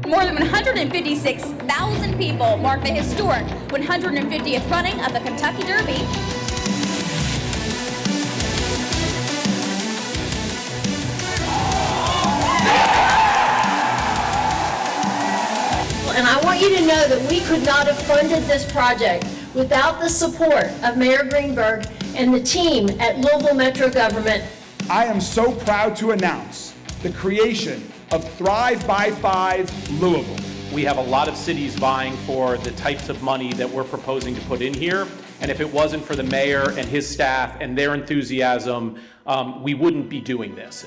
More than 156,000 people mark the historic 150th running of the Kentucky Derby. And I want you to know that we could not have funded this project without the support of Mayor Greenberg and the team at Louisville Metro Government. I am so proud to announce the creation of Thrive by 5 Louisville. We have a lot of cities vying for the types of money that we're proposing to put in here. And if it wasn't for the mayor and his staff and their enthusiasm, we wouldn't be doing this.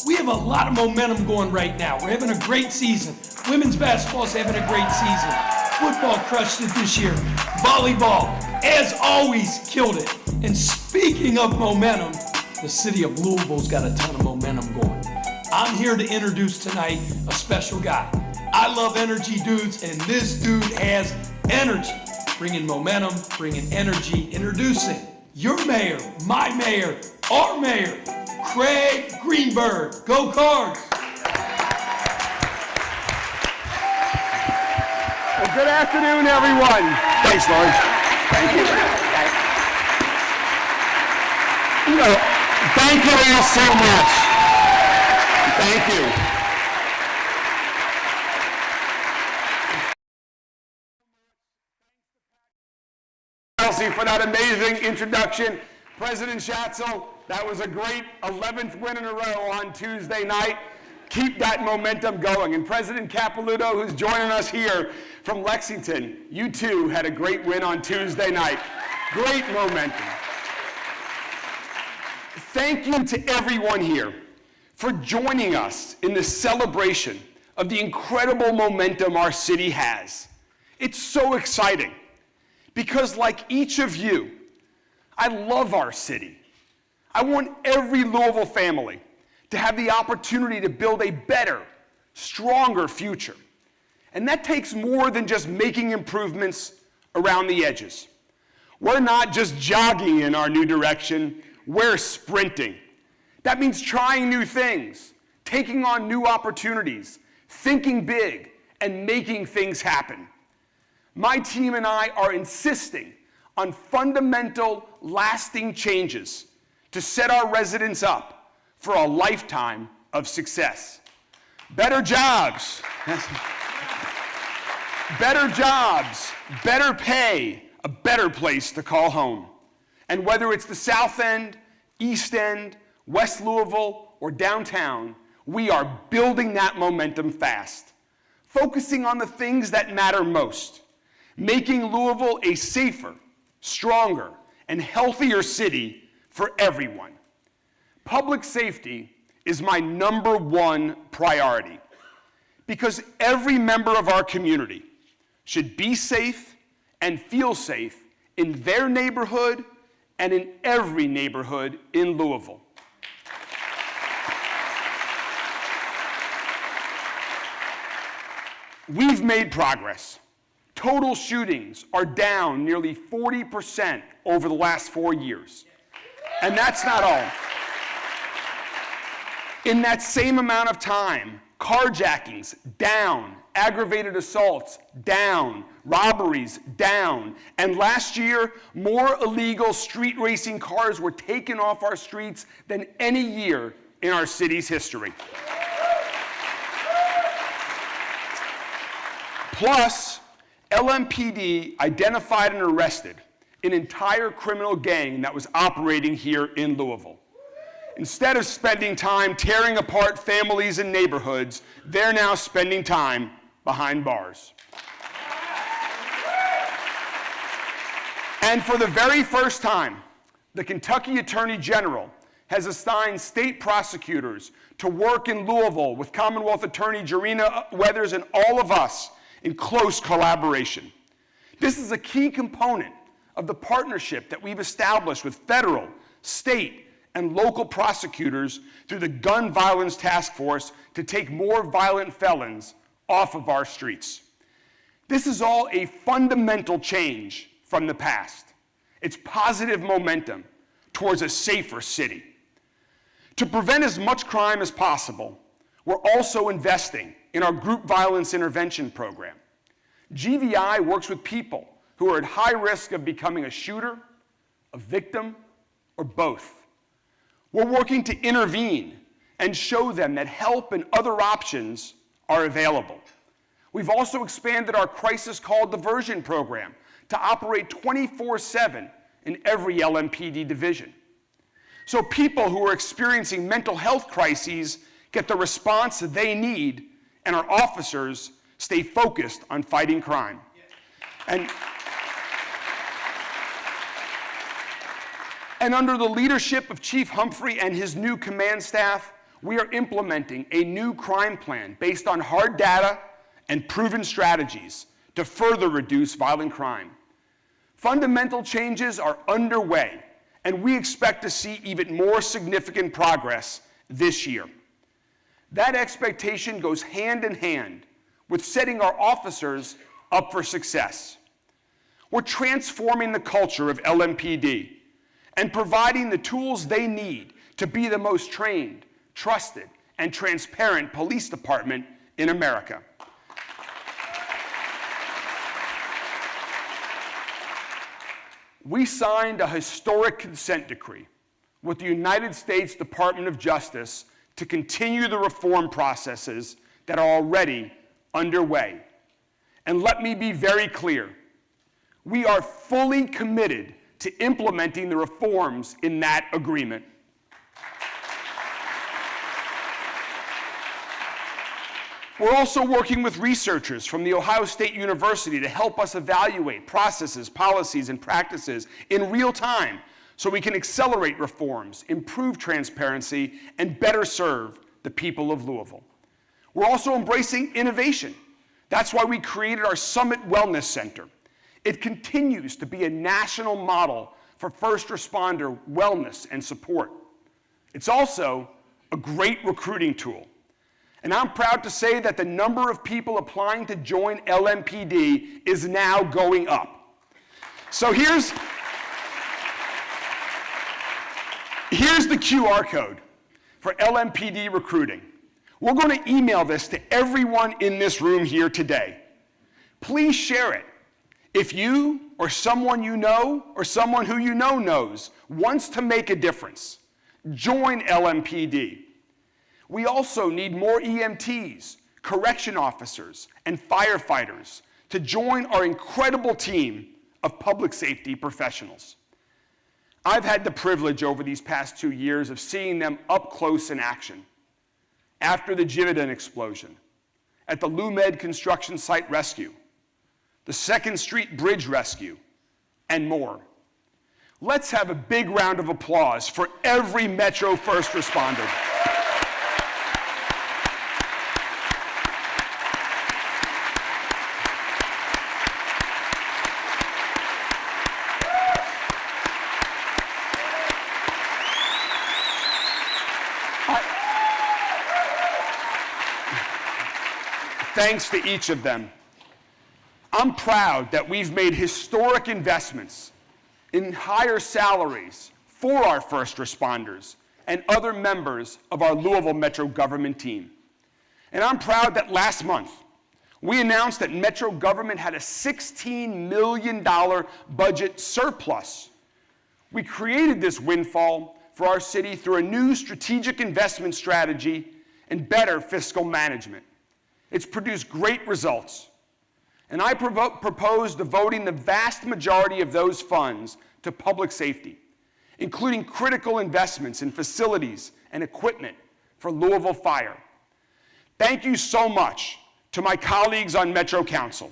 We have a lot of momentum going right now. We're having a great season. Women's basketball is having a great season. Football crushed it this year. Volleyball, as always, killed it. And speaking of momentum, the city of Louisville's got a ton of momentum going. I'm here to introduce tonight a special guy. I love energy dudes, and this dude has energy. Bringing momentum, bringing energy, introducing your mayor, my mayor, our mayor, Craig Greenberg. Go Cards! Well, good afternoon, everyone. Thanks, Lauren. Thank you. Thank you all so much. Thank you. For that amazing introduction. President Schatzel, that was a great 11th win in a row on Tuesday night. Keep that momentum going. And President Capilouto, who's joining us here from Lexington, you too had a great win on Tuesday night. Great momentum. Thank you to everyone here for joining us in the celebration of the incredible momentum our city has. It's so exciting because, like each of you, I love our city. I want every Louisville family to have the opportunity to build a better, stronger future. And that takes more than just making improvements around the edges. We're not just jogging in our new direction, we're sprinting. That means trying new things, taking on new opportunities, thinking big, and making things happen. My team and I are insisting on fundamental, lasting changes to set our residents up for a lifetime of success. Better jobs, better jobs, better pay, a better place to call home. And whether it's the South End, East End, West Louisville, or downtown, we are building that momentum fast, focusing on the things that matter most, making Louisville a safer, stronger, and healthier city for everyone. Public safety is my #1 priority because every member of our community should be safe and feel safe in their neighborhood and in every neighborhood in Louisville. We've made progress. Total shootings are down nearly 40% over the last 4 years. And that's not all. In that same amount of time, carjackings down, aggravated assaults down, robberies down, and last year, more illegal street racing cars were taken off our streets than any year in our city's history. Plus, LMPD identified and arrested an entire criminal gang that was operating here in Louisville. Instead of spending time tearing apart families and neighborhoods, they're now spending time behind bars. And for the very first time, the Kentucky Attorney General has assigned state prosecutors to work in Louisville with Commonwealth Attorney Jarena Weathers and all of us in close collaboration. This is a key component of the partnership that we've established with federal, state, and local prosecutors through the Gun Violence Task Force to take more violent felons off of our streets. This is all a fundamental change from the past. It's positive momentum, towards a safer city. To prevent as much crime as possible, we're also investing in our group violence intervention program. GVI works with people who are at high risk of becoming a shooter, a victim, or both. We're working to intervene and show them that help and other options are available. We've also expanded our crisis call diversion program to operate 24/7 in every LMPD division. So people who are experiencing mental health crises get the response that they need, and our officers stay focused on fighting crime. And under the leadership of Chief Humphrey and his new command staff, we are implementing a new crime plan based on hard data and proven strategies to further reduce violent crime. Fundamental changes are underway, and we expect to see even more significant progress this year. That expectation goes hand in hand with setting our officers up for success. We're transforming the culture of LMPD and providing the tools they need to be the most trained, trusted, and transparent police department in America. We signed a historic consent decree with the United States Department of Justice to continue the reform processes that are already underway. And let me be very clear, we are fully committed to implementing the reforms in that agreement. We're also working with researchers from The Ohio State University to help us evaluate processes, policies, and practices in real time so we can accelerate reforms, improve transparency, and better serve the people of Louisville. We're also embracing innovation. That's why we created our Summit Wellness Center. It continues to be a national model for first responder wellness and support. It's also a great recruiting tool. And I'm proud to say that the number of people applying to join LMPD is now going up. So here's the QR code for LMPD recruiting. We're going to email this to everyone in this room here today. Please share it. If you or someone you know or someone who you know knows wants to make a difference, join LMPD. We also need more EMTs, correction officers, and firefighters to join our incredible team of public safety professionals. I've had the privilege over these past 2 years of seeing them up close in action. After the Jividan explosion, at the LuMed construction site rescue, the 2nd Street Bridge rescue, and more. Let's have a big round of applause for every Metro first responder. Thanks to each of them. I'm proud that we've made historic investments in higher salaries for our first responders and other members of our Louisville Metro government team. And I'm proud that last month, we announced that Metro government had a $16 million budget surplus. We created this windfall for our city through a new strategic investment strategy and better fiscal management. It's produced great results. And I propose devoting the vast majority of those funds to public safety, including critical investments in facilities and equipment for Louisville Fire. Thank you so much to my colleagues on Metro Council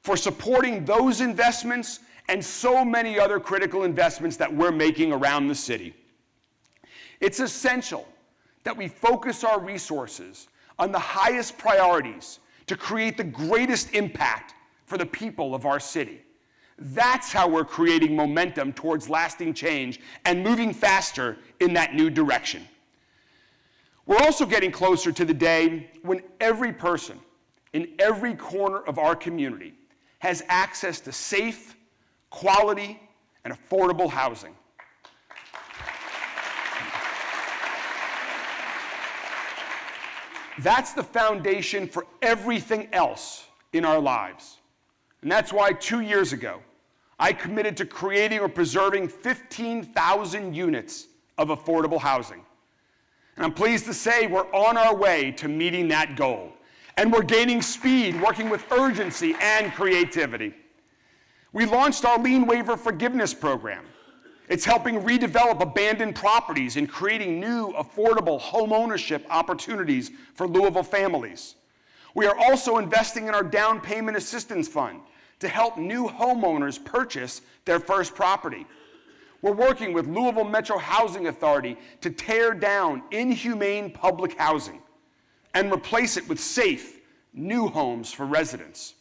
for supporting those investments and so many other critical investments that we're making around the city. It's essential that we focus our resources on the highest priorities to create the greatest impact for the people of our city. That's how we're creating momentum towards lasting change and moving faster in that new direction. We're also getting closer to the day when every person in every corner of our community has access to safe, quality, and affordable housing. That's the foundation for everything else in our lives. And that's why 2 years ago, I committed to creating or preserving 15,000 units of affordable housing. And I'm pleased to say we're on our way to meeting that goal. And we're gaining speed, working with urgency and creativity. We launched our lien waiver forgiveness program. It's helping redevelop abandoned properties and creating new, affordable home ownership opportunities for Louisville families. We are also investing in our down payment assistance fund to help new homeowners purchase their first property. We're working with Louisville Metro Housing Authority to tear down inhumane public housing and replace it with safe, new homes for residents.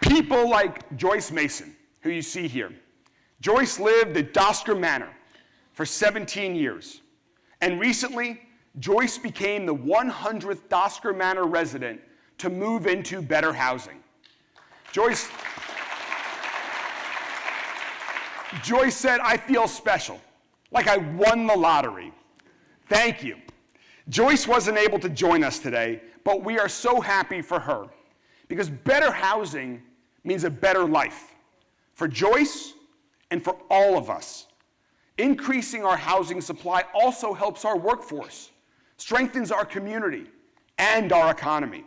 People like Joyce Mason, who you see here. Joyce lived at Dosker Manor for 17 years. And recently, Joyce became the 100th Dosker Manor resident to move into better housing. Joyce said, "I feel special, like I won the lottery." Thank you. Joyce wasn't able to join us today, but we are so happy for her because better housing means a better life for Joyce and for all of us. Increasing our housing supply also helps our workforce, strengthens our community, and our economy.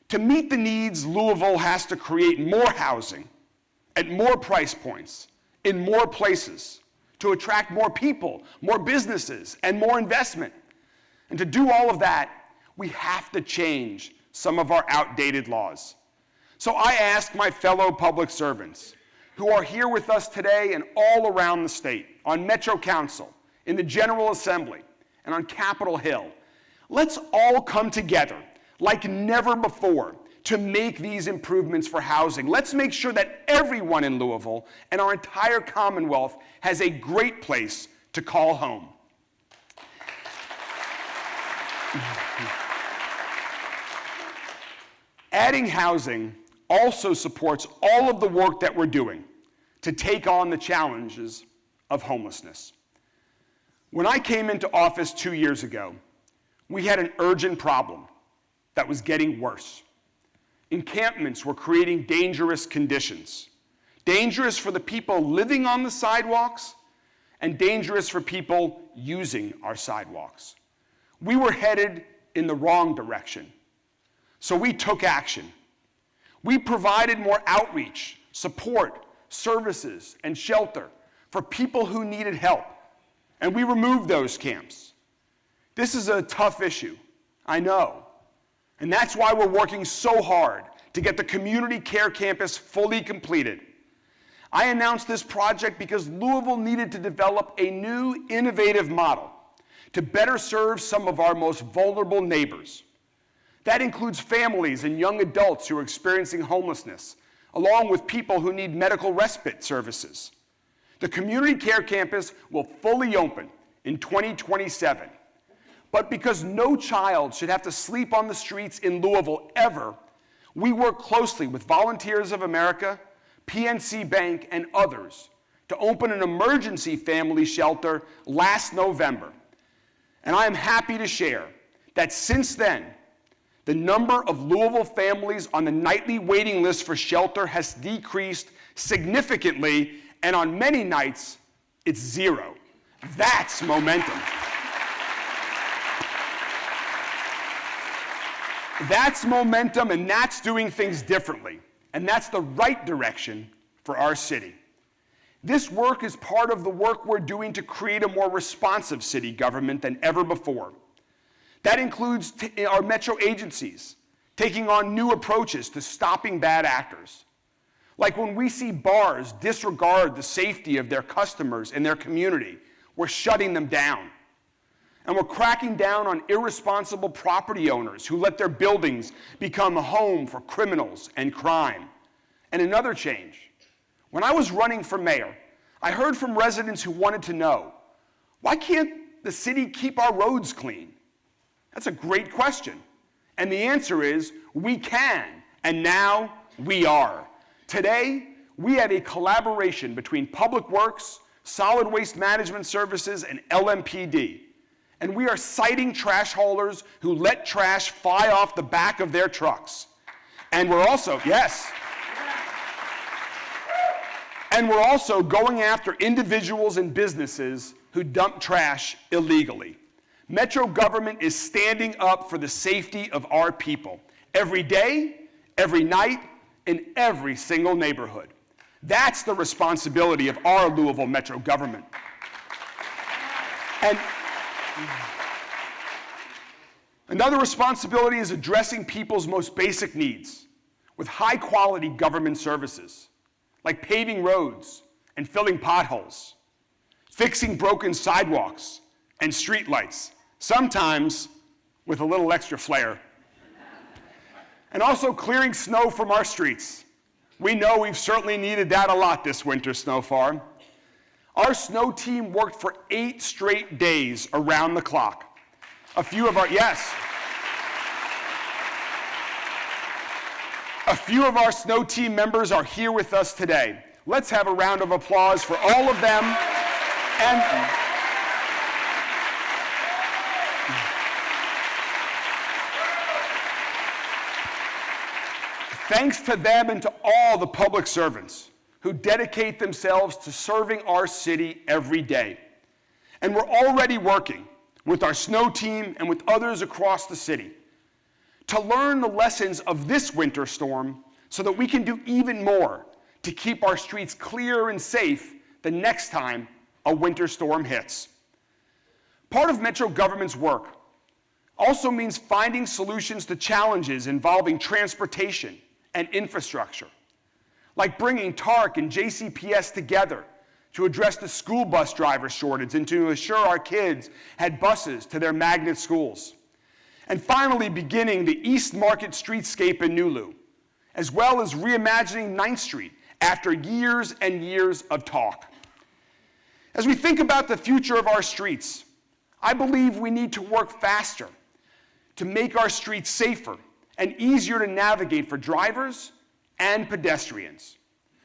To meet the needs, Louisville has to create more housing at more price points, in more places, to attract more people, more businesses, and more investment. And to do all of that, we have to change some of our outdated laws. So I ask my fellow public servants who are here with us today and all around the state, on Metro Council, in the General Assembly, and on Capitol Hill, let's all come together like never before to make these improvements for housing. Let's make sure that everyone in Louisville and our entire Commonwealth has a great place to call home. Adding housing also supports all of the work that we're doing to take on the challenges of homelessness. When I came into office 2 years ago, we had an urgent problem that was getting worse. Encampments were creating dangerous conditions. Dangerous for the people living on the sidewalks and dangerous for people using our sidewalks. We were headed in the wrong direction. So we took action. We provided more outreach, support, services, and shelter for people who needed help. And we removed those camps. This is a tough issue, I know. And that's why we're working so hard to get the community care campus fully completed. I announced this project because Louisville needed to develop a new, innovative model to better serve some of our most vulnerable neighbors. That includes families and young adults who are experiencing homelessness, along with people who need medical respite services. The community care campus will fully open in 2027. But because no child should have to sleep on the streets in Louisville ever, we work closely with Volunteers of America, PNC Bank, and others to open an emergency family shelter last November. And I am happy to share that since then, the number of Louisville families on the nightly waiting list for shelter has decreased significantly, and on many nights, it's zero. That's momentum. That's momentum, and that's doing things differently. And that's the right direction for our city. This work is part of the work we're doing to create a more responsive city government than ever before. That includes our metro agencies taking on new approaches to stopping bad actors. Like when we see bars disregard the safety of their customers and their community, we're shutting them down. And we're cracking down on irresponsible property owners who let their buildings become a home for criminals and crime. And another change. When I was running for mayor, I heard from residents who wanted to know, why can't the city keep our roads clean? That's a great question. And the answer is, we can, and now we are. Today, we have a collaboration between Public Works, Solid Waste Management Services, and LMPD. And we are citing trash haulers who let trash fly off the back of their trucks. And we're also, yes. And we're also going after individuals and businesses who dump trash illegally. Metro government is standing up for the safety of our people every day, every night, in every single neighborhood. That's the responsibility of our Louisville Metro government. And another responsibility is addressing people's most basic needs with high-quality government services, like paving roads and filling potholes, fixing broken sidewalks and streetlights, sometimes with a little extra flair, and also clearing snow from our streets. We know we've certainly needed that a lot this winter so far. Our snow team worked for 8 straight days around the clock. A few of our snow team members are here with us today. Let's have a round of applause for all of them. And thanks to them and to all the public servants who dedicate themselves to serving our city every day. And we're already working with our snow team and with others across the city to learn the lessons of this winter storm so that we can do even more to keep our streets clear and safe the next time a winter storm hits. Part of Metro government's work also means finding solutions to challenges involving transportation and infrastructure, like bringing TARC and JCPS together to address the school bus driver shortage and to assure our kids had buses to their magnet schools. And finally, beginning the East Market streetscape in Nulu, as well as reimagining 9th Street after years and years of talk. As we think about the future of our streets, I believe we need to work faster to make our streets safer and easier to navigate for drivers and pedestrians.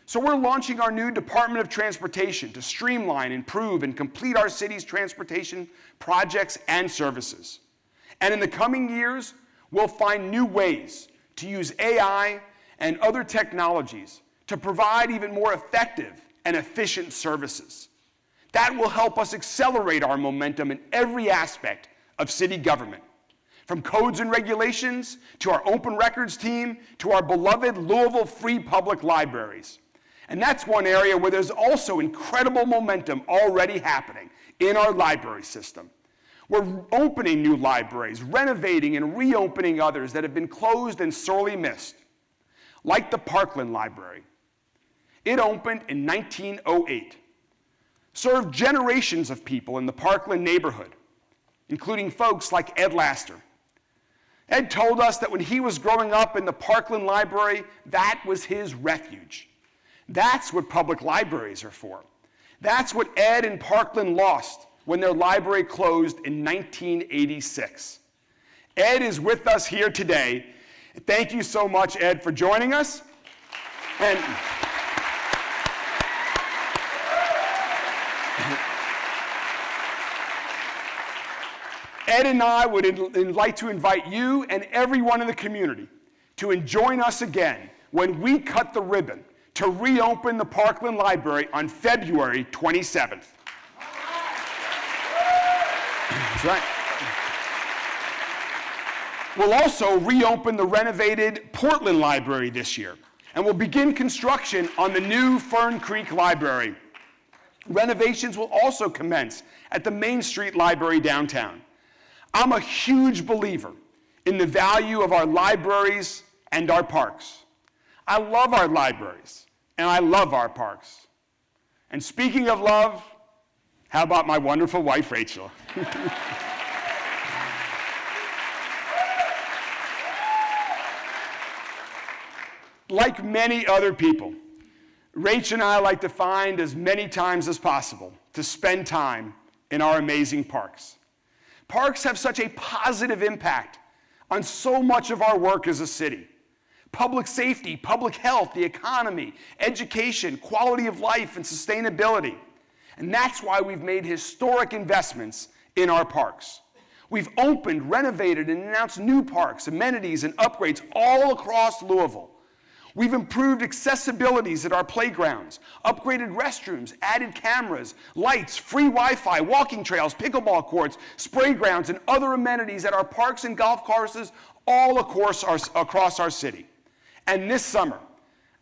So we're launching our new Department of Transportation to streamline, improve, and complete our city's transportation projects and services. And in the coming years, we'll find new ways to use AI and other technologies to provide even more effective and efficient services. That will help us accelerate our momentum in every aspect of city government, from codes and regulations to our open records team to our beloved Louisville Free Public Libraries. And that's one area where there's also incredible momentum already happening in our library system. We're opening new libraries, renovating and reopening others that have been closed and sorely missed, like the Parkland Library. It opened in 1908, served generations of people in the Parkland neighborhood, including folks like Ed Laster. Ed told us that when he was growing up in the Parkland Library, that was his refuge. That's what public libraries are for. That's what Ed and Parkland lost when their library closed in 1986. Ed is with us here today. Thank you so much, Ed, for joining us. And Ed and I would like to invite you and everyone in the community to join us again when we cut the ribbon to reopen the Parkland Library on February 27th. That's right. We'll also reopen the renovated Portland Library this year, and we'll begin construction on the new Fern Creek Library. Renovations will also commence at the Main Street Library downtown. I'm a huge believer in the value of our libraries and our parks. I love our libraries, and I love our parks. And speaking of love, how about my wonderful wife, Rachel? Like many other people, Rach and I like to find as many times as possible to spend time in our amazing parks. Parks have such a positive impact on so much of our work as a city. Public safety, public health, the economy, education, quality of life, and sustainability. And that's why we've made historic investments in our parks. We've opened, renovated, and announced new parks, amenities, and upgrades all across Louisville. We've improved accessibilities at our playgrounds, upgraded restrooms, added cameras, lights, free Wi-Fi, walking trails, pickleball courts, spray grounds, and other amenities at our parks and golf courses all across our city. And this summer,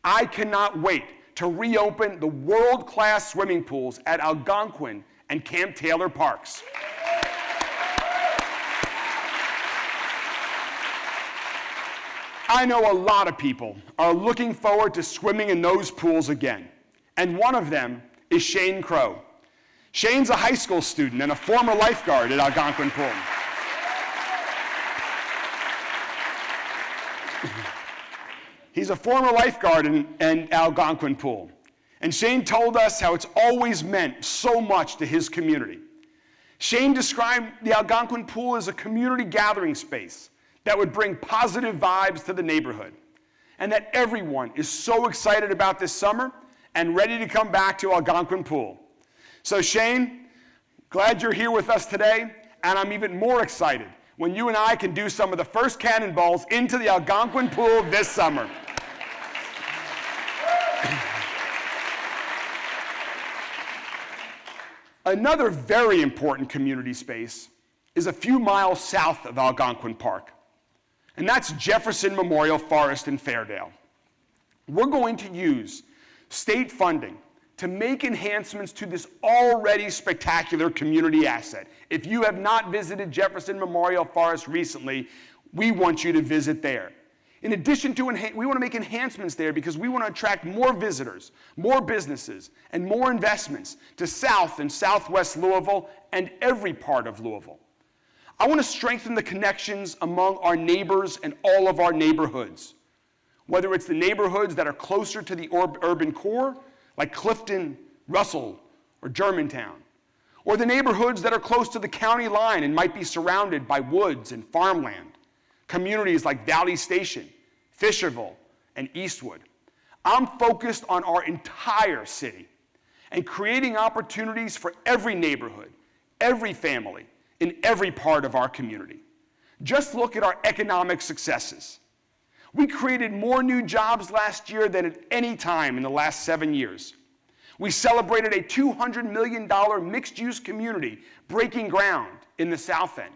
I cannot wait to reopen the world-class swimming pools at Algonquin and Camp Taylor parks. I know a lot of people are looking forward to swimming in those pools again, and one of them is Shane Crow. Shane's a high school student and a former lifeguard at Algonquin Pool. He's a former lifeguard in Algonquin Pool, and Shane told us how it's always meant so much to his community. Shane described the Algonquin Pool as a community gathering space that would bring positive vibes to the neighborhood, and that everyone is so excited about this summer and ready to come back to Algonquin Pool. So Shane, glad you're here with us today, and I'm even more excited when you and I can do some of the first cannonballs into the Algonquin Pool this summer. Another very important community space is a few miles south of Algonquin Park, and that's Jefferson Memorial Forest in Fairdale. We're going to use state funding to make enhancements to this already spectacular community asset. If you have not visited Jefferson Memorial Forest recently, we want you to visit there. In addition to, we want to make enhancements there because we want to attract more visitors, more businesses, and more investments to South and Southwest Louisville and every part of Louisville. I want to strengthen the connections among our neighbors and all of our neighborhoods, whether it's the neighborhoods that are closer to the urban core, like Clifton, Russell, or Germantown, or the neighborhoods that are close to the county line and might be surrounded by woods and farmland, communities like Valley Station, Fisherville, and Eastwood. I'm focused on our entire city and creating opportunities for every neighborhood, every family, in every part of our community. Just look at our economic successes. We created more new jobs last year than at any time in the last 7 years. We celebrated a $200 million mixed-use community breaking ground in the South End.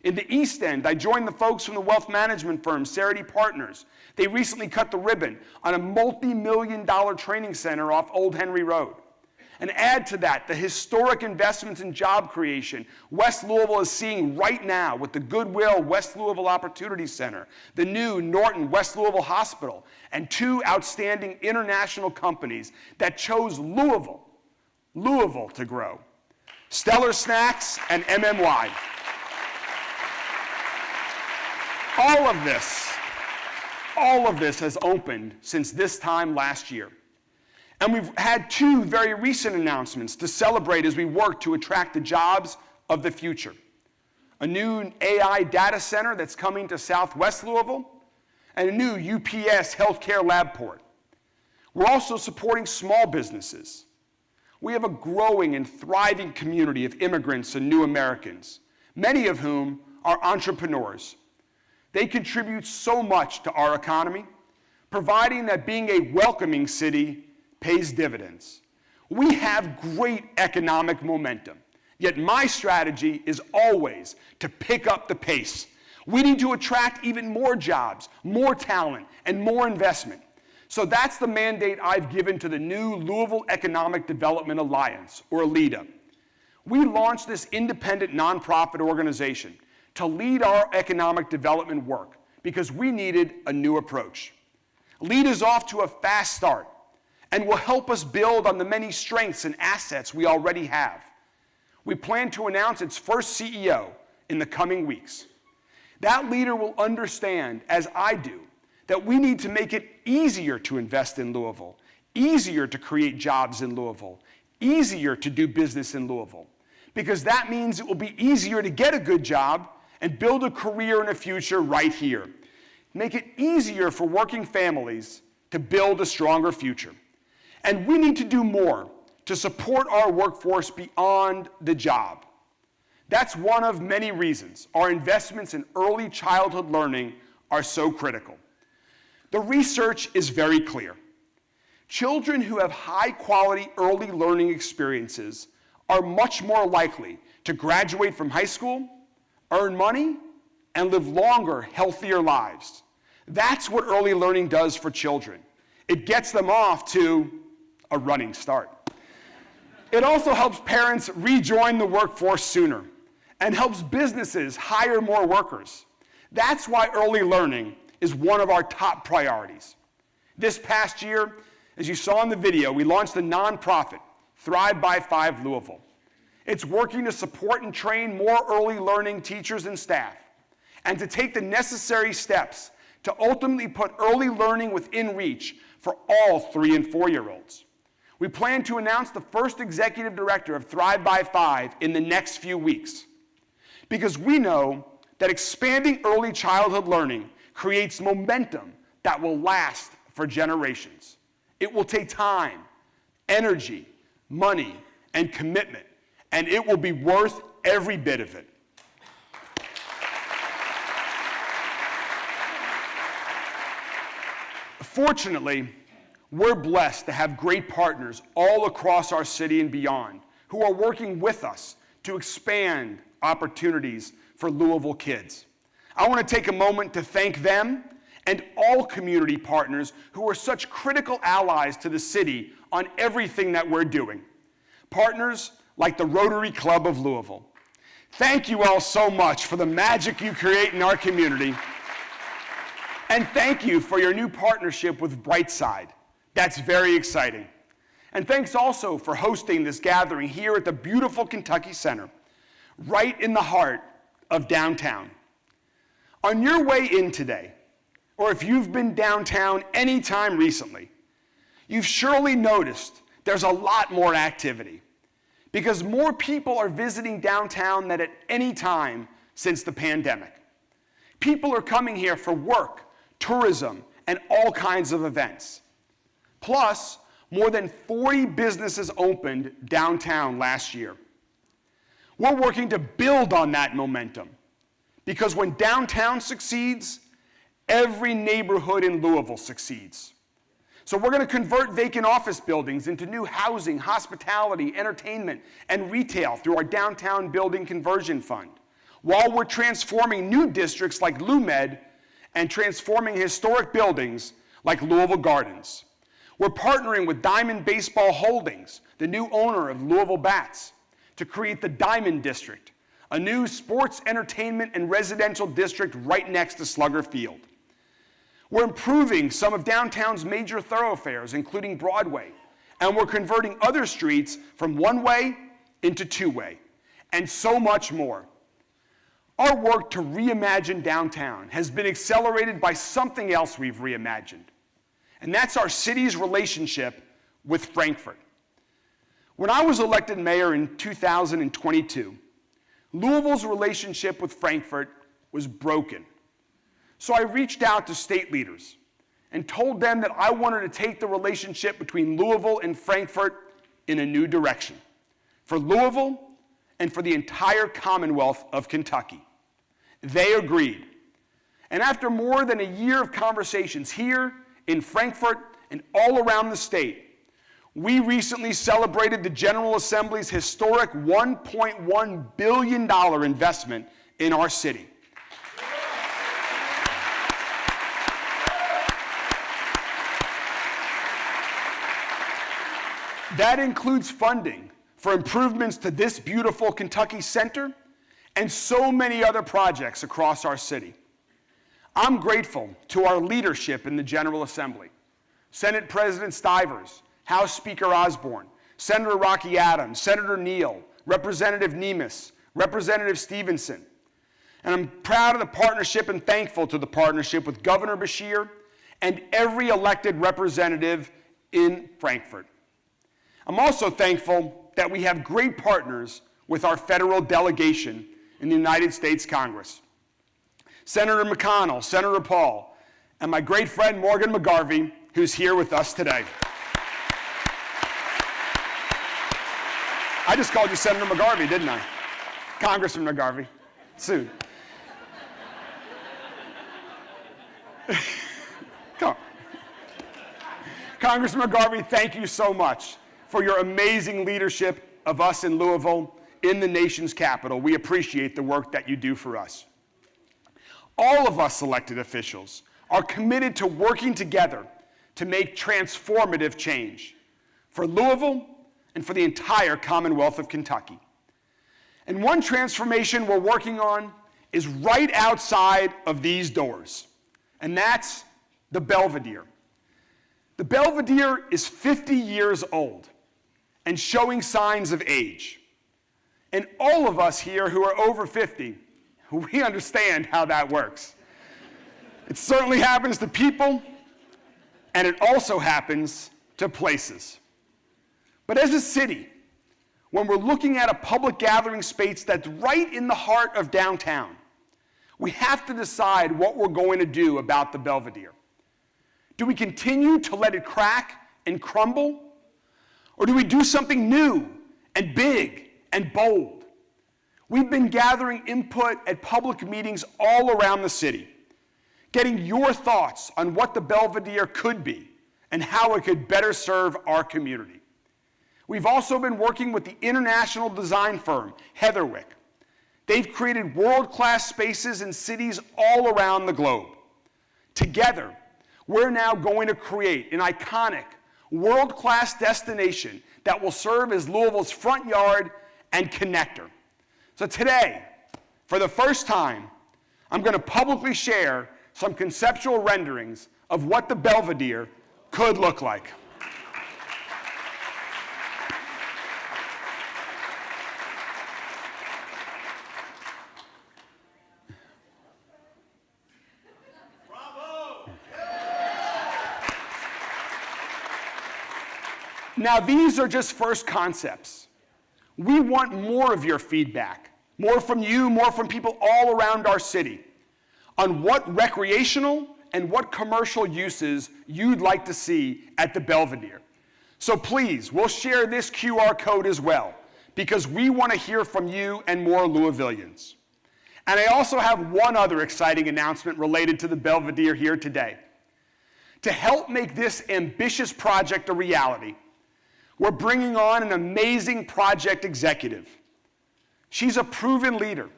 In the East End, I joined the folks from the wealth management firm, Cerity Partners. They recently cut the ribbon on a multi-million-dollar training center off Old Henry Road. And add to that the historic investments in job creation West Louisville is seeing right now with the Goodwill West Louisville Opportunity Center, the new Norton West Louisville Hospital, and 2 outstanding international companies that chose Louisville to grow, Stellar Snacks and MMY. All of this has opened since this time last year. And we've had 2 very recent announcements to celebrate as we work to attract the jobs of the future. A new AI data center that's coming to Southwest Louisville, and a new UPS healthcare lab port. We're also supporting small businesses. We have a growing and thriving community of immigrants and new Americans, many of whom are entrepreneurs. They contribute so much to our economy, providing that being a welcoming city pays dividends. We have great economic momentum, yet my strategy is always to pick up the pace. We need to attract even more jobs, more talent, and more investment. So that's the mandate I've given to the new Louisville Economic Development Alliance, or LEDA. We launched this independent nonprofit organization to lead our economic development work because we needed a new approach. LEDA is off to a fast start and will help us build on the many strengths and assets we already have. We plan to announce its first CEO in the coming weeks. That leader will understand, as I do, that we need to make it easier to invest in Louisville, easier to create jobs in Louisville, easier to do business in Louisville, because that means it will be easier to get a good job and build a career and a future right here. Make it easier for working families to build a stronger future. And we need to do more to support our workforce beyond the job. That's one of many reasons our investments in early childhood learning are so critical. The research is very clear. Children who have high-quality early learning experiences are much more likely to graduate from high school, earn money, and live longer, healthier lives. That's what early learning does for children. It gets them off to a running start. It also helps parents rejoin the workforce sooner and helps businesses hire more workers. That's why early learning is one of our top priorities. This past year, as you saw in the video, we launched the nonprofit Thrive by 5 Louisville. It's working to support and train more early learning teachers and staff, and to take the necessary steps to ultimately put early learning within reach for all 3- and 4-year-olds. We plan to announce the first executive director of Thrive by 5 in the next few weeks, because we know that expanding early childhood learning creates momentum that will last for generations. It will take time, energy, money, and commitment, and it will be worth every bit of it. Fortunately, we're blessed to have great partners all across our city and beyond who are working with us to expand opportunities for Louisville kids. I want to take a moment to thank them and all community partners who are such critical allies to the city on everything that we're doing. Partners like the Rotary Club of Louisville. Thank you all so much for the magic you create in our community. And thank you for your new partnership with Brightside. That's very exciting. And thanks also for hosting this gathering here at the beautiful Kentucky Center, right in the heart of downtown. On your way in today, or if you've been downtown any time recently, you've surely noticed there's a lot more activity, because more people are visiting downtown than at any time since the pandemic. People are coming here for work, tourism, and all kinds of events. Plus, more than 40 businesses opened downtown last year. We're working to build on that momentum, because when downtown succeeds, every neighborhood in Louisville succeeds. So we're going to convert vacant office buildings into new housing, hospitality, entertainment, and retail through our Downtown Building Conversion Fund, while we're transforming new districts like LouMed and transforming historic buildings like Louisville Gardens. We're partnering with Diamond Baseball Holdings, the new owner of Louisville Bats, to create the Diamond District, a new sports, entertainment, and residential district right next to Slugger Field. We're improving some of downtown's major thoroughfares, including Broadway, and we're converting other streets from one-way into two-way, and so much more. Our work to reimagine downtown has been accelerated by something else we've reimagined, and that's our city's relationship with Frankfurt. When I was elected mayor in 2022, Louisville's relationship with Frankfurt was broken. So I reached out to state leaders and told them that I wanted to take the relationship between Louisville and Frankfurt in a new direction, for Louisville and for the entire Commonwealth of Kentucky. They agreed. And after more than a year of conversations here, in Frankfurt, and all around the state, we recently celebrated the General Assembly's historic $1.1 billion investment in our city. That includes funding for improvements to this beautiful Kentucky Center and so many other projects across our city. I'm grateful to our leadership in the General Assembly, Senate President Stivers, House Speaker Osborne, Senator Rocky Adams, Senator Neal, Representative Nemes, Representative Stevenson. And I'm proud of the partnership and thankful to the partnership with Governor Beshear and every elected representative in Frankfurt. I'm also thankful that we have great partners with our federal delegation in the United States Congress. Senator McConnell, Senator Paul, and my great friend Morgan McGarvey, who's here with us today. I just called you Senator McGarvey, didn't I? Congressman McGarvey, soon. Come on. Congressman McGarvey, thank you so much for your amazing leadership of us in Louisville, in the nation's capital. We appreciate the work that you do for us. All of us elected officials are committed to working together to make transformative change for Louisville and for the entire Commonwealth of Kentucky. And one transformation we're working on is right outside of these doors, and that's the Belvedere. The Belvedere is 50 years old and showing signs of age. And all of us here who are over 50, we understand how that works. It certainly happens to people, and it also happens to places. But as a city, when we're looking at a public gathering space that's right in the heart of downtown, we have to decide what we're going to do about the Belvedere. Do we continue to let it crack and crumble? Or do we do something new and big and bold? We've been gathering input at public meetings all around the city, getting your thoughts on what the Belvedere could be and how it could better serve our community. We've also been working with the international design firm, Heatherwick. They've created world-class spaces in cities all around the globe. Together, we're now going to create an iconic, world-class destination that will serve as Louisville's front yard and connector. So today, for the first time, I'm going to publicly share some conceptual renderings of what the Belvedere could look like. Now, these are just first concepts. We want more of your feedback, more from you, more from people all around our city, on what recreational and what commercial uses you'd like to see at the Belvedere. So please, we'll share this QR code as well, because we want to hear from you and more Louisvillians. And I also have one other exciting announcement related to the Belvedere here today. To help make this ambitious project a reality, we're bringing on an amazing project executive. She's a proven leader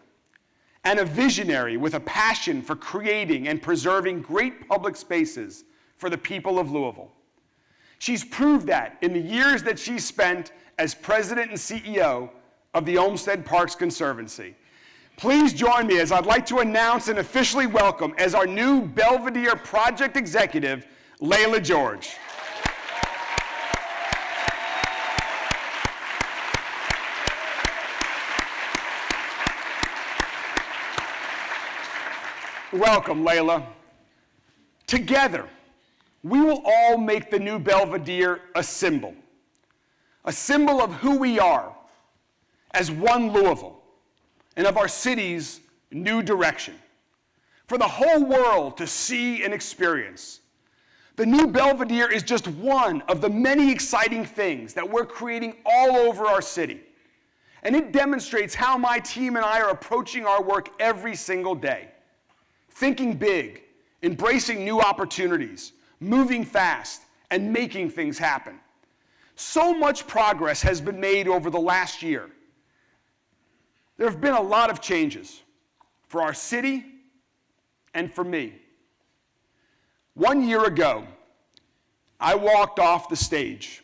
and a visionary with a passion for creating and preserving great public spaces for the people of Louisville. She's proved that in the years that she's spent as president and CEO of the Olmsted Parks Conservancy. Please join me as I'd like to announce and officially welcome as our new Belvedere project executive, Layla George. Welcome, Layla. Together, we will all make the new Belvedere a symbol of who we are as one Louisville and of our city's new direction for the whole world to see and experience. The new Belvedere is just one of the many exciting things that we're creating all over our city, and it demonstrates how my team and I are approaching our work every single day. Thinking big, embracing new opportunities, moving fast, and making things happen. So much progress has been made over the last year. There have been a lot of changes for our city and for me. 1 year ago, I walked off the stage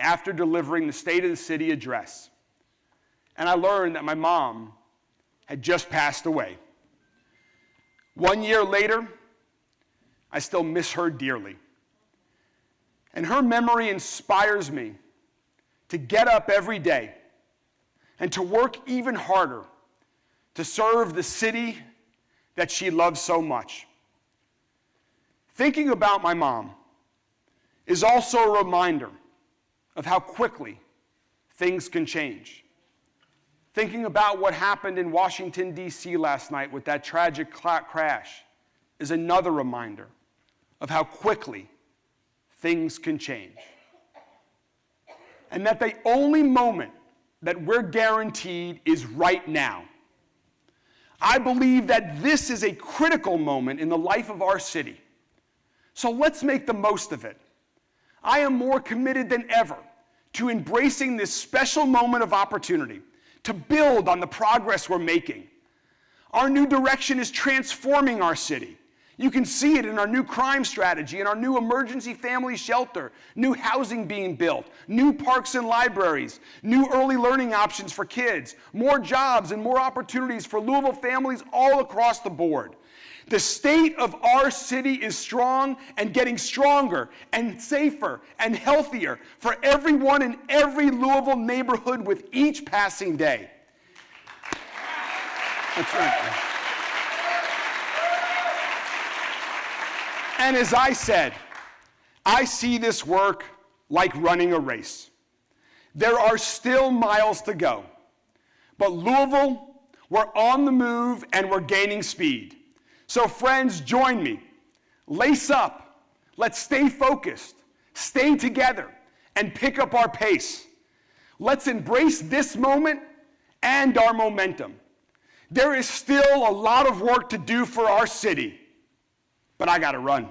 after delivering the State of the City address, and I learned that my mom had just passed away. 1 year later, I still miss her dearly. And her memory inspires me to get up every day and to work even harder to serve the city that she loves so much. Thinking about my mom is also a reminder of how quickly things can change. Thinking about what happened in Washington, D.C. last night with that tragic crash is another reminder of how quickly things can change. And that the only moment that we're guaranteed is right now. I believe that this is a critical moment in the life of our city. So let's make the most of it. I am more committed than ever to embracing this special moment of opportunity to build on the progress we're making. Our new direction is transforming our city. You can see it in our new crime strategy, in our new emergency family shelter, new housing being built, new parks and libraries, new early learning options for kids, more jobs and more opportunities for Louisville families all across the board. The state of our city is strong and getting stronger and safer and healthier for everyone in every Louisville neighborhood with each passing day. That's right. And as I said, I see this work like running a race. There are still miles to go. But Louisville, we're on the move and we're gaining speed. So friends, join me. Lace up. Let's stay focused, stay together, and pick up our pace. Let's embrace this moment and our momentum. There is still a lot of work to do for our city, but I gotta run.